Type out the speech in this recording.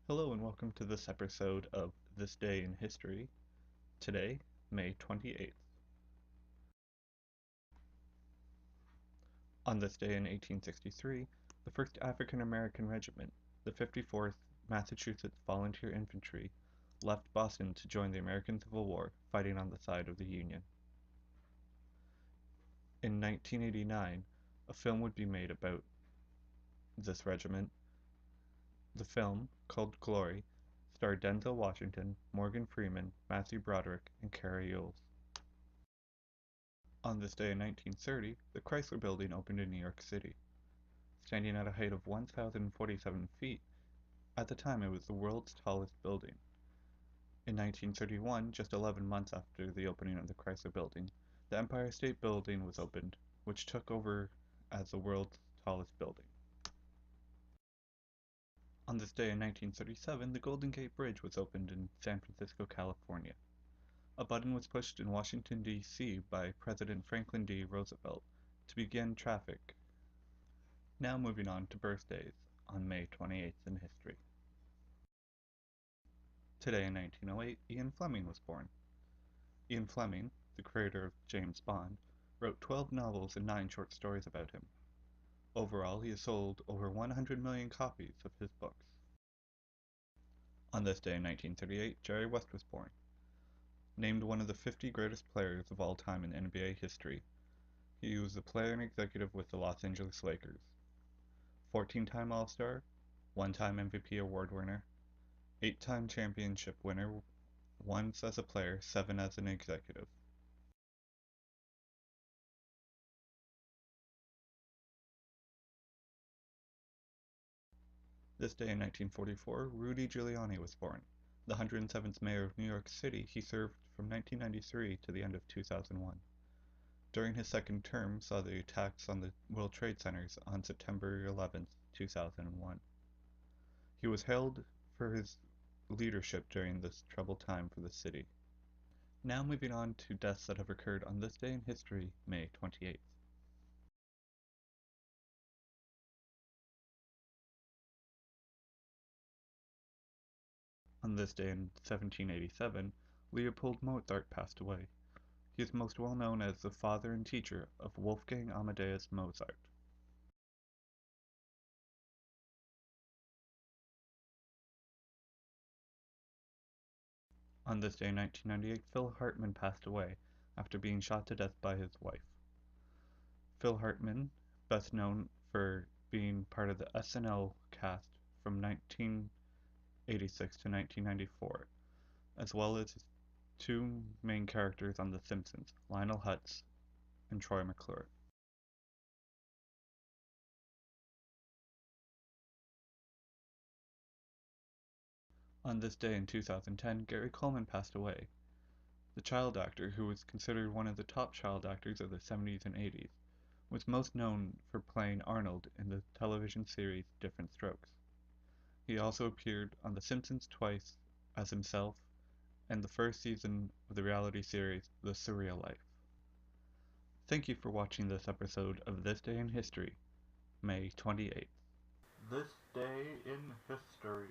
Hello and welcome to this episode of This Day in History. Today, May 28th. On this day in 1863, the 1st African American Regiment, the 54th Massachusetts Volunteer Infantry, left Boston to join the American Civil War, fighting on the side of the Union. In 1989, a film would be made about this regiment. The film, called Glory, starred Denzel Washington, Morgan Freeman, Matthew Broderick, and Cary Elwes. On this day in 1930, the Chrysler Building opened in New York City. Standing at a height of 1,047 feet, at the time it was the world's tallest building. In 1931, just 11 months after the opening of the Chrysler Building, the Empire State Building was opened, which took over as the world's tallest building. On this day in 1937, the Golden Gate Bridge was opened in San Francisco, California. A button was pushed in Washington, D.C. by President Franklin D. Roosevelt to begin traffic. Now moving on to birthdays on May 28th in history. Today in 1908, Ian Fleming was born. Ian Fleming, the creator of James Bond, wrote 12 novels and 9 short stories about him. Overall, he has sold over 100 million copies of his books. On this day in 1938, Jerry West was born. Named one of the 50 greatest players of all time in NBA history, he was a player and executive with the Los Angeles Lakers. 14-time All-Star, 1-time MVP award winner, 8-time championship winner, once as a player, 7 as an executive. This day in 1944, Rudy Giuliani was born. The 107th mayor of New York City, he served from 1993 to the end of 2001. During his second term saw the attacks on the World Trade Centers on September 11, 2001. He was hailed for his leadership during this troubled time for the city. Now moving on to deaths that have occurred on this day in history, May 28th. On this day in 1787, Leopold Mozart passed away. He is most well known as the father and teacher of Wolfgang Amadeus Mozart. On this day in 1998, Phil Hartman passed away after being shot to death by his wife. Phil Hartman, best known for being part of the SNL cast from 1986 to 1994, as well as his 2 main characters on The Simpsons, Lionel Hutz and Troy McClure. On this day in 2010, Gary Coleman passed away. The child actor, who was considered one of the top child actors of the 70s and 80s, was most known for playing Arnold in the television series Diff'rent Strokes. He also appeared on The Simpsons twice as himself and the first season of the reality series The Surreal Life. Thank you for watching this episode of This Day in History, May 28th. This Day in History.